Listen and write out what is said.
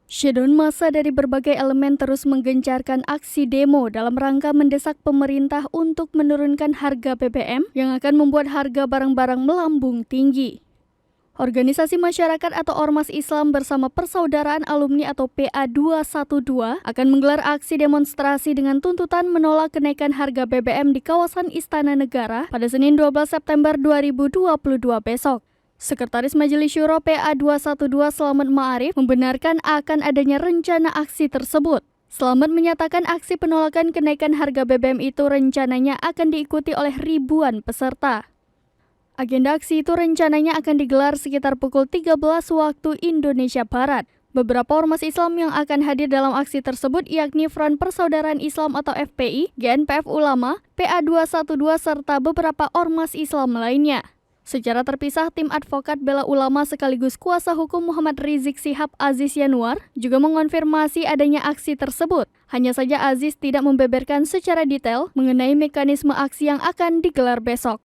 Syedon massa dari berbagai elemen terus menggencarkan aksi demo dalam rangka mendesak pemerintah untuk menurunkan harga BBM yang akan membuat harga barang-barang melambung tinggi. Organisasi masyarakat atau Ormas Islam bersama Persaudaraan Alumni atau PA212 akan menggelar aksi demonstrasi dengan tuntutan menolak kenaikan harga BBM di kawasan Istana Negara pada Senin 12 September 2022 besok. Sekretaris Majelis Syuro PA212 Slamet Ma'arif membenarkan akan adanya rencana aksi tersebut. Slamet menyatakan aksi penolakan kenaikan harga BBM itu rencananya akan diikuti oleh ribuan peserta. Agenda aksi itu rencananya akan digelar sekitar pukul 13 waktu Indonesia Barat. Beberapa ormas Islam yang akan hadir dalam aksi tersebut yakni Front Persaudaraan Islam atau FPI, GNPF Ulama, PA212 serta beberapa ormas Islam lainnya. Secara terpisah, tim advokat bela ulama sekaligus kuasa hukum Muhammad Rizik Syihab Aziz Yanuar juga mengonfirmasi adanya aksi tersebut. Hanya saja Aziz tidak membeberkan secara detail mengenai mekanisme aksi yang akan digelar besok.